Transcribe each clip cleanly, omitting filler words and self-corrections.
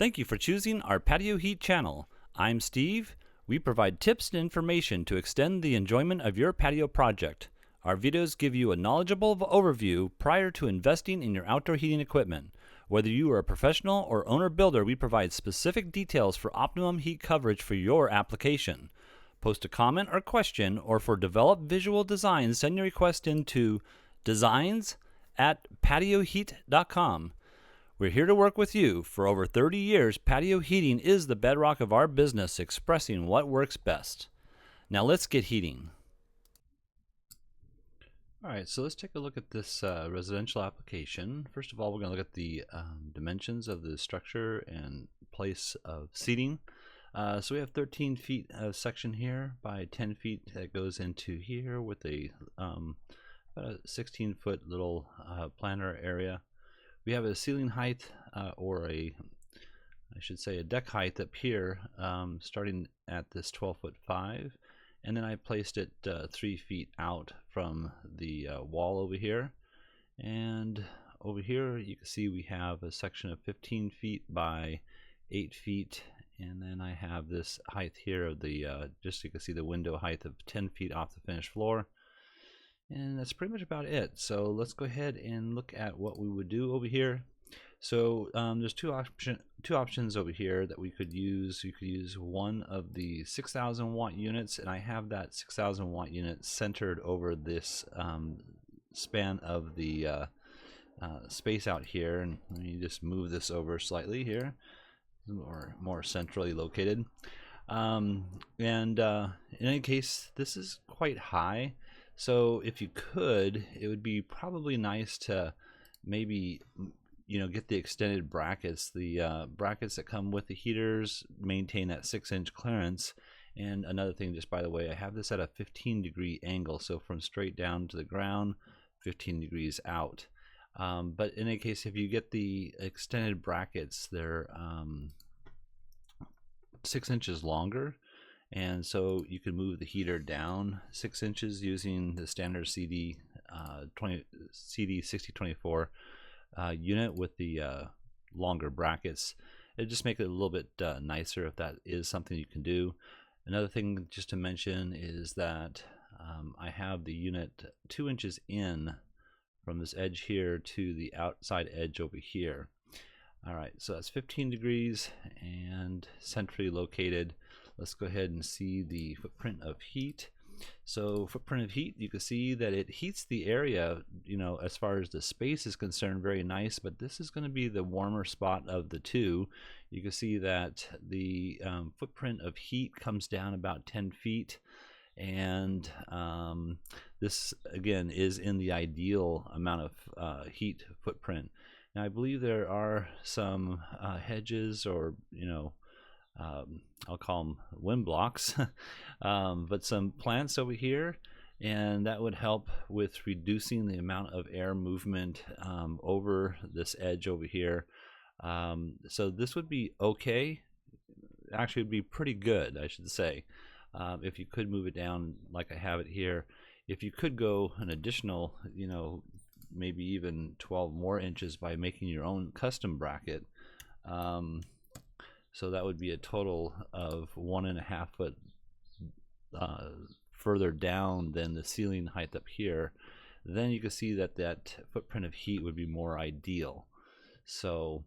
Thank you for choosing our Patio Heat channel. I'm Steve. We provide tips and information to extend the enjoyment of your patio project. Our videos give you a knowledgeable overview prior to investing in your outdoor heating equipment. Whether you are a professional or owner-builder, we provide specific details for optimum heat coverage for your application. Post a comment or question, or for developed visual designs, send your request into designs@patioheat.com. We're here to work with you. For over 30 years, patio heating is the bedrock of our business, expressing what works best. Now let's get heating. All right, so let's take a look at this residential application. First of all, we're going to look at the dimensions of the structure and place of seating. So we have 13 feet of section here by 10 feet that goes into here with a 16-foot little planter area. We have a ceiling height, or I should say a deck height up here, starting at this 12'5", and then I placed it 3 feet out from the wall over here. And over here you can see we have a section of 15 feet by 8 feet, and then I have this height here of the just so you can see the window height of 10 feet off the finished floor. And that's pretty much about it. So let's go ahead and look at what we would do over here. So there's two options over here that we could use. You could use one of the 6,000 watt units, and I have that 6,000 watt unit centered over this span of the space out here. And let me just move this over slightly here, more centrally located. In any case, this is quite high. So if you could, it would be probably nice to maybe, get the extended brackets. The brackets that come with the heaters maintain that 6-inch clearance. And another thing, just by the way, I have this at a 15-degree angle. So from straight down to the ground, 15 degrees out. But in any case, if you get the extended brackets, they're 6 inches longer. And so you can move the heater down 6 inches using the standard CD 6024 unit with the longer brackets. It just make it a little bit nicer if that is something you can do. Another thing just to mention is that I have the unit 2 inches in from this edge here to the outside edge over here. All right, so that's 15 degrees and centrally located. Let's go ahead and see the footprint of heat. So footprint of heat, you can see that it heats the area, as far as the space is concerned, very nice, but this is going to be the warmer spot of the two. You can see that the footprint of heat comes down about 10 feet. And this, again, is in the ideal amount of heat footprint. Now, I believe there are some hedges or, I'll call them wind blocks, but some plants over here, and that would help with reducing the amount of air movement over this edge over here. So this would be okay. Actually, it would be pretty good, I should say, if you could move it down like I have it here. If you could go an additional, maybe even 12 more inches by making your own custom bracket. So that would be a total of 1.5 foot further down than the ceiling height up here. Then you can see that that footprint of heat would be more ideal. So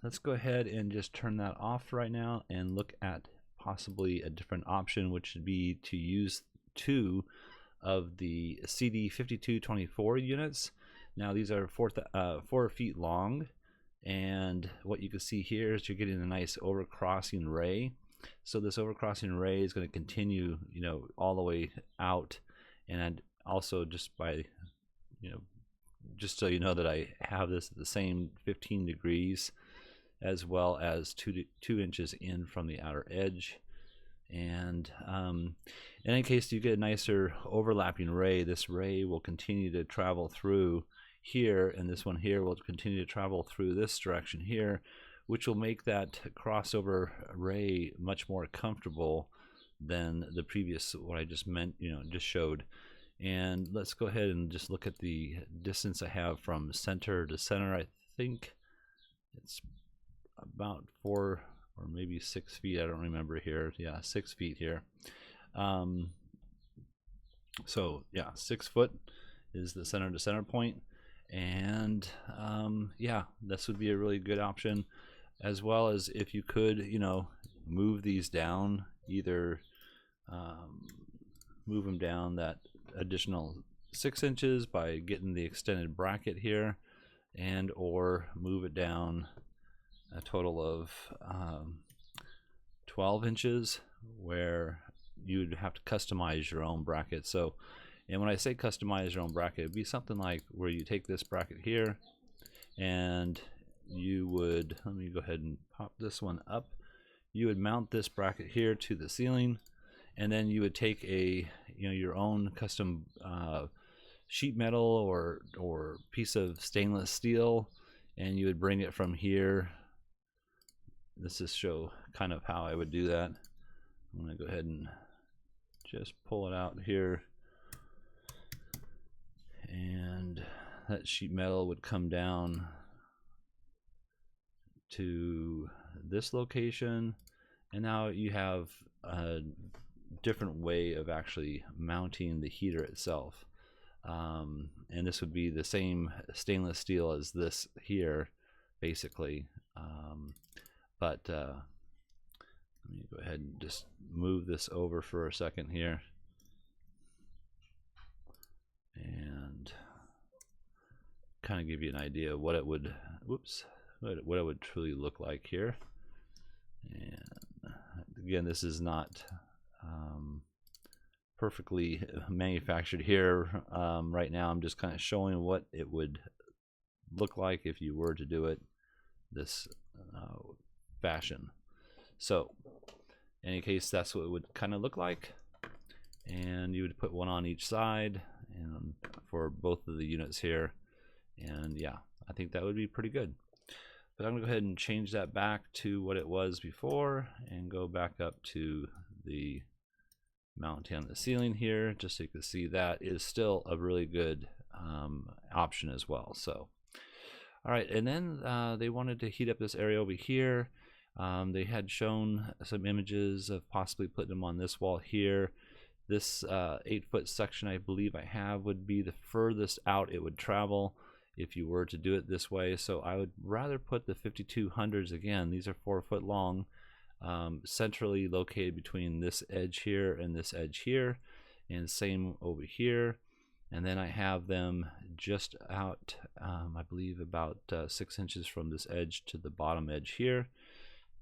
let's go ahead and just turn that off right now and look at possibly a different option, which would be to use 2 of the CD 5224 units. Now these are 4 feet long, and what you can see here is you're getting a nice overcrossing ray. So this overcrossing ray is going to continue, all the way out. And also, just by, just so you know that I have this at the same 15 degrees, as well as 2 inches in from the outer edge. And in any case, you get a nicer overlapping ray. This ray will continue to travel through here, and this one here will continue to travel through this direction here, which will make that crossover ray much more comfortable than the previous, what I just just showed. And let's go ahead and just look at the distance I have from center to center. I think it's about 4 or maybe 6 feet. I don't remember here. Yeah, 6 feet here. So yeah, 6 foot is the center to center point, and yeah, this would be a really good option, as well as if you could, you know, move these down, either move them down that additional 6 inches by getting the extended bracket here, and or move it down a total of 12 inches, where you'd have to customize your own bracket. So, and when I say customize your own bracket, it'd be something like where you take this bracket here and you would, let me go ahead and pop this one up. You would mount this bracket here to the ceiling, and then you would take a, you know, your own custom sheet metal or piece of stainless steel, and you would bring it from here. This is show kind of how I would do that. I'm going to go ahead and just pull it out here, and that sheet metal would come down to this location, and now you have a different way of actually mounting the heater itself. And this would be the same stainless steel as this here, basically. But let me go ahead and just move this over for a second here, and kind of give you an idea of what it would, whoops, what it would truly look like here. And again, this is not perfectly manufactured here right now. I'm just kind of showing what it would look like if you were to do it this fashion. So in any case, that's what it would kind of look like, and you would put one on each side and for both of the units here, and yeah, I think that would be pretty good. But I'm gonna go ahead and change that back to what it was before and go back up to the mounting on the ceiling here, just so you can see that is still a really good option as well. So all right, and then they wanted to heat up this area over here. They had shown some images of possibly putting them on this wall here. This 8-foot section I believe I have would be the furthest out it would travel if you were to do it this way. So I would rather put the 5200s, again, these are 4 foot long, centrally located between this edge here and this edge here, and same over here. And then I have them just out, I believe about 6 inches from this edge to the bottom edge here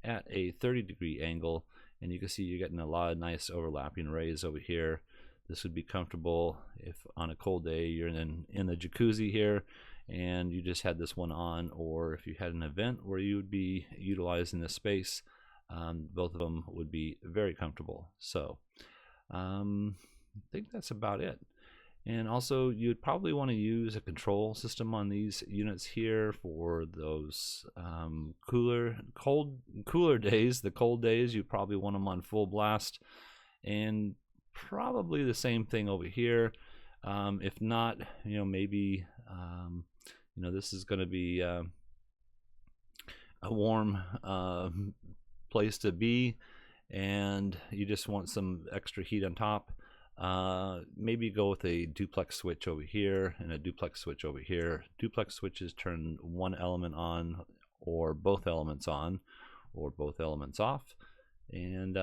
at a 30-degree angle. And you can see you're getting a lot of nice overlapping rays over here. This would be comfortable if on a cold day you're in the jacuzzi here and you just had this one on, or if you had an event where you would be utilizing this space. Both of them would be very comfortable. So I think that's about it. And also, you'd probably want to use a control system on these units here for those cooler days. The cold days, you probably want them on full blast, and probably the same thing over here. If not, you know, maybe you know, this is going to be a warm place to be, and you just want some extra heat on top. Maybe go with a duplex switch over here and a duplex switch over here. Duplex switches turn one element on, or both elements on, or both elements off, and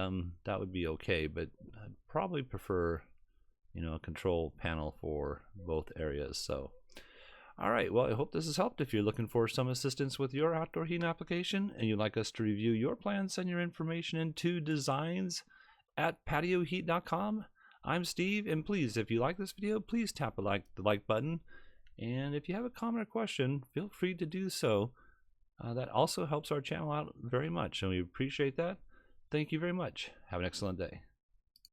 that would be okay. But I'd probably prefer, you know, a control panel for both areas. So all right, well, I hope this has helped. If you're looking for some assistance with your outdoor heating application and you'd like us to review your plan, send your information into designs@patioheat.com. I'm Steve, and please, if you like this video, please tap the like button. And if you have a comment or question, feel free to do so. That also helps our channel out very much, and we appreciate that. Thank you very much. Have an excellent day.